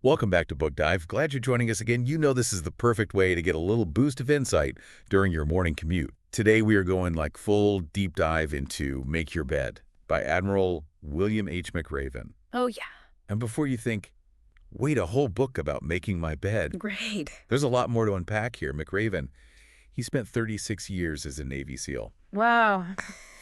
Welcome back to Book Dive. Glad you're joining us again. You know this is the perfect way to get a little boost of insight during your morning commute. Today we are going like full deep dive into Make Your Bed by Admiral William H. McRaven. Oh, yeah. And before you think, wait, a whole book about making my bed. Great. There's a lot more to unpack here. McRaven, he spent 36 years as a Navy SEAL, Wow.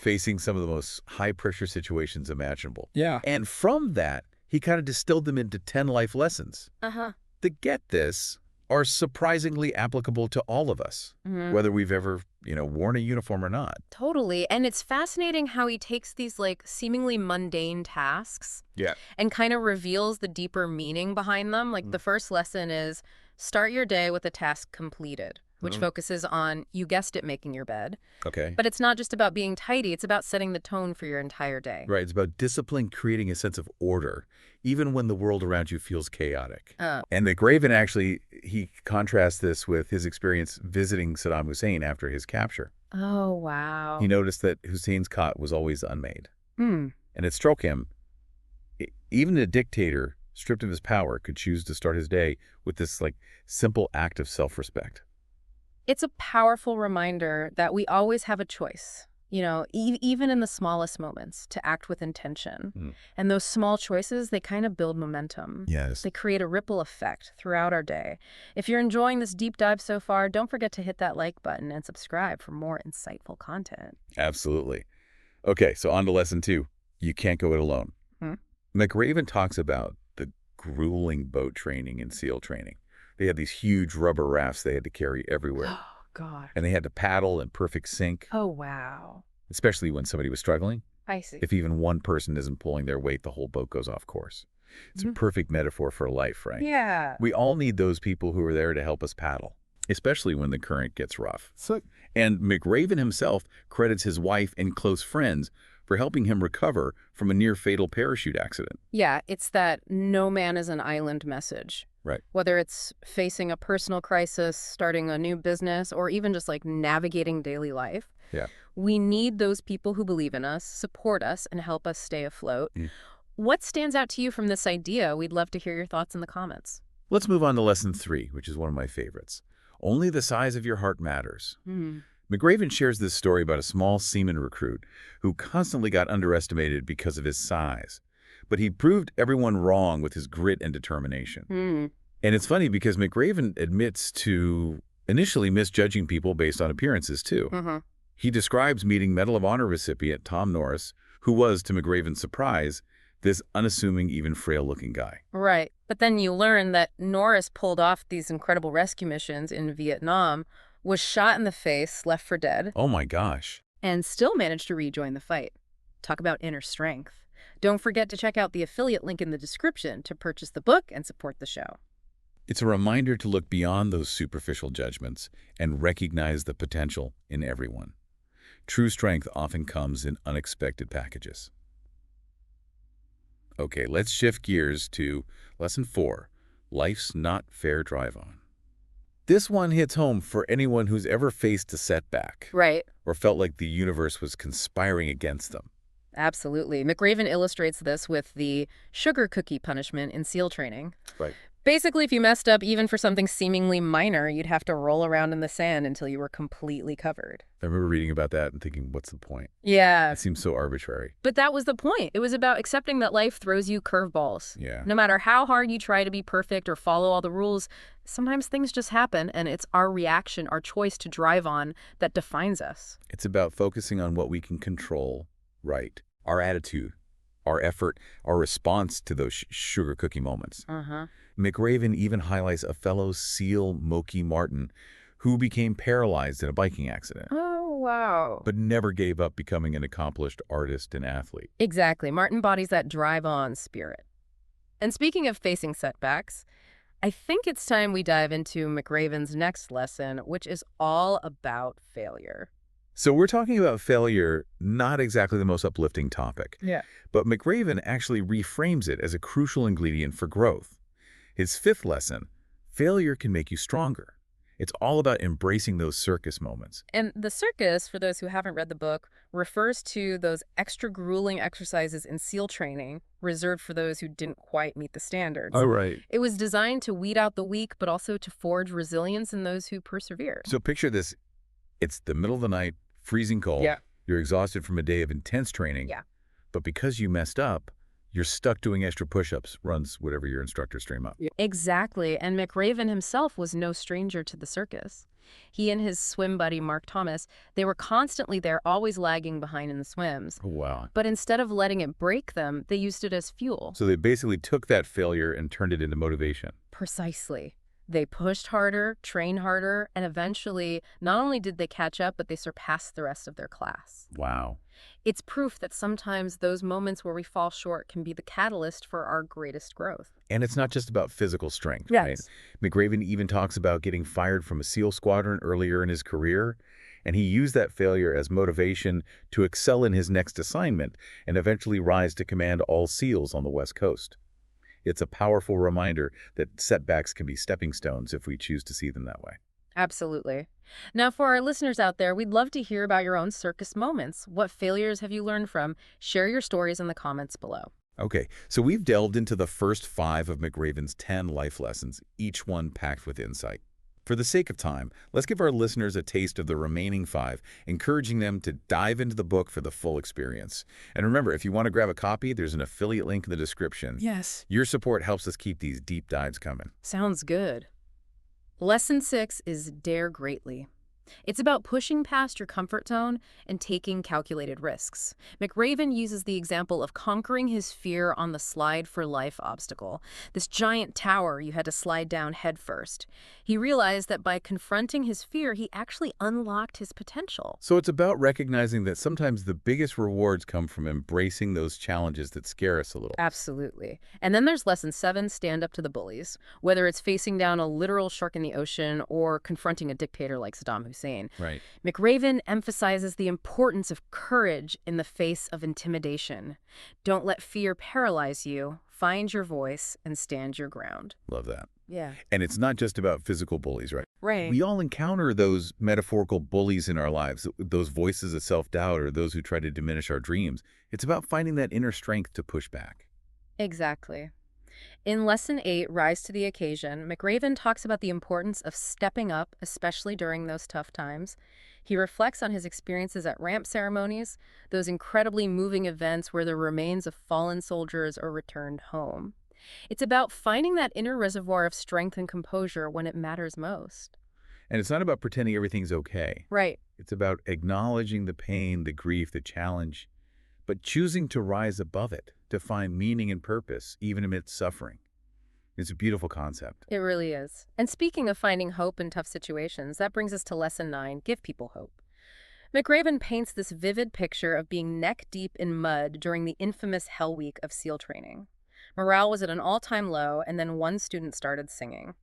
facing some of the most high-pressure situations imaginable. Yeah. And from that, he kind of distilled them into 10 life lessons. Uh-huh. That get this are surprisingly applicable to all of us, whether we've ever, worn a uniform or not. Totally. And it's fascinating how he takes these seemingly mundane tasks Yeah. and kind of reveals the deeper meaning behind them. The first lesson is start your day with a task completed, which focuses on, you guessed it, making your bed. Okay. But it's not just about being tidy, it's about setting the tone for your entire day. Right. It's about discipline, creating a sense of order, even when the world around you feels chaotic. And McRaven actually, he contrasts this with his experience visiting Saddam Hussein after his capture. Oh, wow. He noticed that Hussein's cot was always unmade. Hmm. And it struck him, even a dictator stripped of his power could choose to start his day with this simple act of self-respect. It's a powerful reminder that we always have a choice, even in the smallest moments, to act with intention. And those small choices, they kind of build momentum. Yes. They create a ripple effect throughout our day. If you're enjoying this deep dive so far, don't forget to hit that like button and subscribe for more insightful content. Absolutely. Okay, so on to lesson 2. You can't go it alone. McRaven talks about the grueling boat training and SEAL training. They had these huge rubber rafts they had to carry everywhere. Oh, God. And they had to paddle in perfect sync, Oh, wow. especially when somebody was struggling. I see. If even one person isn't pulling their weight, the whole boat goes off course. It's a perfect metaphor for life, right? Yeah. We all need those people who are there to help us paddle, especially when the current gets rough. So, And McRaven himself credits his wife and close friends for helping him recover from a near-fatal parachute accident. Yeah, it's that no man is an island message. Right. Whether it's facing a personal crisis, starting a new business, or even just navigating daily life. Yeah. We need those people who believe in us, support us, and help us stay afloat. What stands out to you from this idea? We'd love to hear your thoughts in the comments. Let's move on to lesson 3, which is one of my favorites. Only the size of your heart matters. McRaven shares this story about a small seaman recruit who constantly got underestimated because of his size. But he proved everyone wrong with his grit and determination. And it's funny because McRaven admits to initially misjudging people based on appearances, too. He describes meeting Medal of Honor recipient Tom Norris, who was, to McRaven's surprise, this unassuming, even frail-looking guy. Right. But then you learn that Norris pulled off these incredible rescue missions in Vietnam, was shot in the face, left for dead, Oh my gosh. and still managed to rejoin the fight. Talk about inner strength. Don't forget to check out the affiliate link in the description to purchase the book and support the show. It's a reminder to look beyond those superficial judgments and recognize the potential in everyone. True strength often comes in unexpected packages. Okay, let's shift gears to lesson 4, Life's Not Fair Drive-On. This one hits home for anyone who's ever faced a setback Right. or felt like the universe was conspiring against them. Absolutely. McRaven illustrates this with the sugar cookie punishment in SEAL training. Right. Basically, if you messed up even for something seemingly minor, you'd have to roll around in the sand until you were completely covered. I remember reading about that and thinking, what's the point? Yeah. It seems so arbitrary. But that was the point. It was about accepting that life throws you curveballs. Yeah. No matter how hard you try to be perfect or follow all the rules, sometimes things just happen, and it's our reaction, our choice to drive on that defines us. It's about focusing on what we can control, right? Our attitude, our effort, our response to those sugar cookie moments. McRaven even highlights a fellow SEAL, Moki Martin, who became paralyzed in a biking accident, Oh, wow. but never gave up becoming an accomplished artist and athlete. Exactly. Martin embodies that drive-on spirit. And speaking of facing setbacks, I think it's time we dive into McRaven's next lesson, which is all about failure. So we're talking about failure, not exactly the most uplifting topic. Yeah. But McRaven actually reframes it as a crucial ingredient for growth. His 5th lesson, failure can make you stronger. It's all about embracing those circus moments. And the circus, for those who haven't read the book, refers to those extra grueling exercises in SEAL training reserved for those who didn't quite meet the standards. Oh, right. It was designed to weed out the weak, but also to forge resilience in those who persevered. So picture this. It's the middle of the night, freezing cold. Yeah. You're exhausted from a day of intense training. Yeah. But because you messed up, you're stuck doing extra push-ups, runs, whatever your instructors stream up. Exactly, and McRaven himself was no stranger to the circus. He and his swim buddy, Mark Thomas, they were constantly there, always lagging behind in the swims. Oh, wow. But instead of letting it break them, they used it as fuel. So they basically took that failure and turned it into motivation. Precisely. They pushed harder, trained harder, and eventually, not only did they catch up, but they surpassed the rest of their class. Wow. It's proof that sometimes those moments where we fall short can be the catalyst for our greatest growth. And it's not just about physical strength, Yes. right? McRaven even talks about getting fired from a SEAL squadron earlier in his career, and he used that failure as motivation to excel in his next assignment and eventually rise to command all SEALs on the West Coast. It's a powerful reminder that setbacks can be stepping stones if we choose to see them that way. Absolutely. Now, for our listeners out there, we'd love to hear about your own circus moments. What failures have you learned from? Share your stories in the comments below. Okay, so we've delved into the first 5 of McRaven's 10 life lessons, each one packed with insight. For the sake of time, let's give our listeners a taste of the remaining 5, encouraging them to dive into the book for the full experience. And remember, if you want to grab a copy, there's an affiliate link in the description. Yes. Your support helps us keep these deep dives coming. Sounds good. Lesson 6 is Dare Greatly. It's about pushing past your comfort zone and taking calculated risks. McRaven uses the example of conquering his fear on the slide for life obstacle, this giant tower you had to slide down head first. He realized that by confronting his fear, he actually unlocked his potential. So it's about recognizing that sometimes the biggest rewards come from embracing those challenges that scare us a little. Absolutely. And then there's lesson 7, stand up to the bullies. Whether it's facing down a literal shark in the ocean or confronting a dictator like Saddam Hussein, Right. McRaven emphasizes the importance of courage in the face of intimidation. Don't let fear paralyze you. Find your voice and stand your ground. Love that. Yeah. And it's not just about physical bullies, right? Right. We all encounter those metaphorical bullies in our lives, those voices of self-doubt or those who try to diminish our dreams. It's about finding that inner strength to push back. Exactly. In Lesson 8, Rise to the Occasion, McRaven talks about the importance of stepping up, especially during those tough times. He reflects on his experiences at ramp ceremonies, those incredibly moving events where the remains of fallen soldiers are returned home. It's about finding that inner reservoir of strength and composure when it matters most. And it's not about pretending everything's okay. Right. It's about acknowledging the pain, the grief, the challenge, but choosing to rise above it, to find meaning and purpose, even amidst suffering. It's a beautiful concept. It really is. And speaking of finding hope in tough situations, that brings us to Lesson 9, Give People Hope. McRaven paints this vivid picture of being neck-deep in mud during the infamous Hell Week of SEAL training. Morale was at an all-time low, and then one student started singing.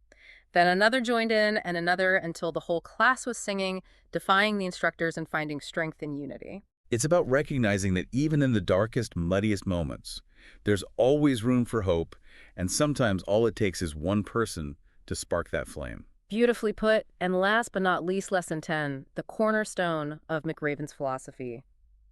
Then another joined in, and another, until the whole class was singing, defying the instructors and finding strength in unity. It's about recognizing that even in the darkest, muddiest moments, there's always room for hope, and sometimes all it takes is one person to spark that flame. Beautifully put, and last but not least, Lesson 10, the cornerstone of McRaven's philosophy: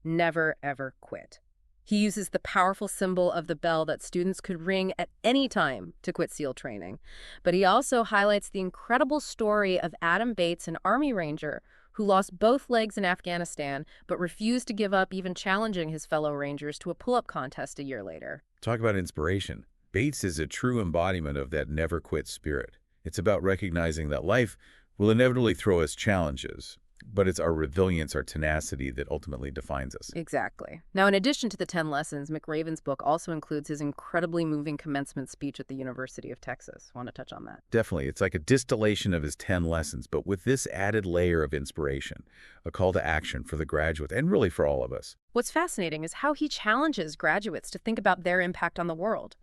never, ever quit. He uses the powerful symbol of the bell that students could ring at any time to quit SEAL training. But he also highlights the incredible story of Adam Bates, an Army Ranger, who lost both legs in Afghanistan, but refused to give up, even challenging his fellow Rangers to a pull-up contest a year later. Talk about inspiration. Bates is a true embodiment of that never quit spirit. It's about recognizing that life will inevitably throw us challenges, but it's our resilience, our tenacity that ultimately defines us. Exactly. Now, in addition to the 10 lessons, McRaven's book also includes his incredibly moving commencement speech at the University of Texas. Want to touch on that? Definitely. It's like a distillation of his 10 lessons, but with this added layer of inspiration, a call to action for the graduate and really for all of us. What's fascinating is how he challenges graduates to think about their impact on the world.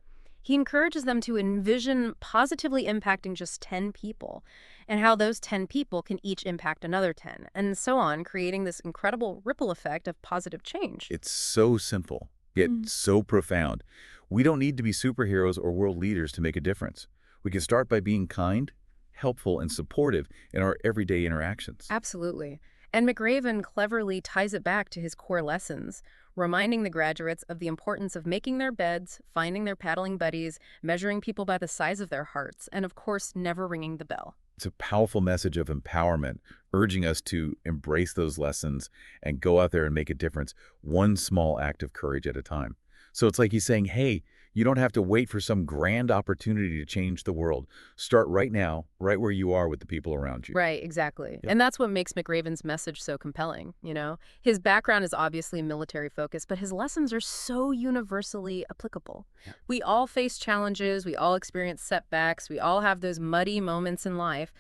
He encourages them to envision positively impacting just 10 people, and how those 10 people can each impact another 10, and so on, creating this incredible ripple effect of positive change. It's so simple, yet so profound. We don't need to be superheroes or world leaders to make a difference. We can start by being kind, helpful, and supportive in our everyday interactions. Absolutely. And McRaven cleverly ties it back to his core lessons, reminding the graduates of the importance of making their beds, finding their paddling buddies, measuring people by the size of their hearts, and of course, never ringing the bell. It's a powerful message of empowerment, urging us to embrace those lessons and go out there and make a difference, one small act of courage at a time. So it's like he's saying, hey, you don't have to wait for some grand opportunity to change the world. Start right now, right where you are with the people around you. Right, exactly. Yep. And that's what makes McRaven's message so compelling, you know? His background is obviously military focused, but his lessons are so universally applicable. Yeah. We all face challenges, we all experience setbacks, we all have those muddy moments in life,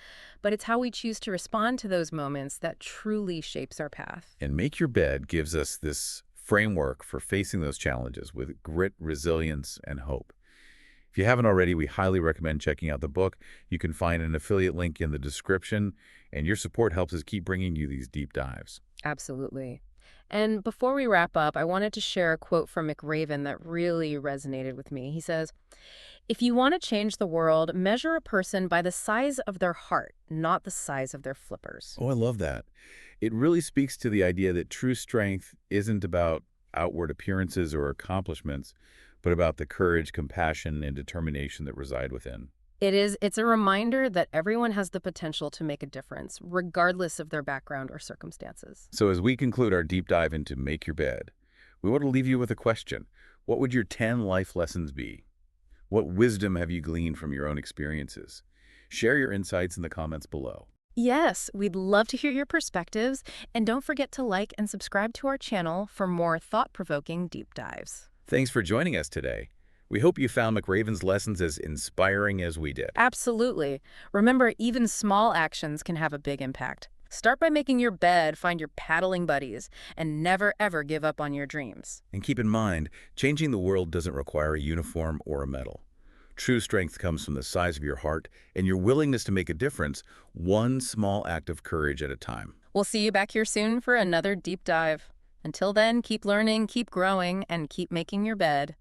but it's how we choose to respond to those moments that truly shapes our path. And Make Your Bed gives us this framework for facing those challenges with grit, resilience, and hope. If you haven't already, we highly recommend checking out the book. You can find an affiliate link in the description, and your support helps us keep bringing you these deep dives. Absolutely. And before we wrap up, I wanted to share a quote from McRaven that really resonated with me. He says, "If you want to change the world, measure a person by the size of their heart, not the size of their flippers." Oh, I love that. It really speaks to the idea that true strength isn't about outward appearances or accomplishments, but about the courage, compassion, and determination that reside within. It's a reminder that everyone has the potential to make a difference, regardless of their background or circumstances. So as we conclude our deep dive into Make Your Bed, we want to leave you with a question. What would your 10 life lessons be? What wisdom have you gleaned from your own experiences? Share your insights in the comments below. Yes, we'd love to hear your perspectives, and don't forget to like and subscribe to our channel for more thought-provoking deep dives. Thanks for joining us today. We hope you found McRaven's lessons as inspiring as we did. Absolutely. Remember, even small actions can have a big impact. Start by making your bed, find your paddling buddies, and never ever give up on your dreams. And keep in mind, changing the world doesn't require a uniform or a medal. True strength comes from the size of your heart and your willingness to make a difference, one small act of courage at a time. We'll see you back here soon for another deep dive. Until then, keep learning, keep growing, and keep making your bed.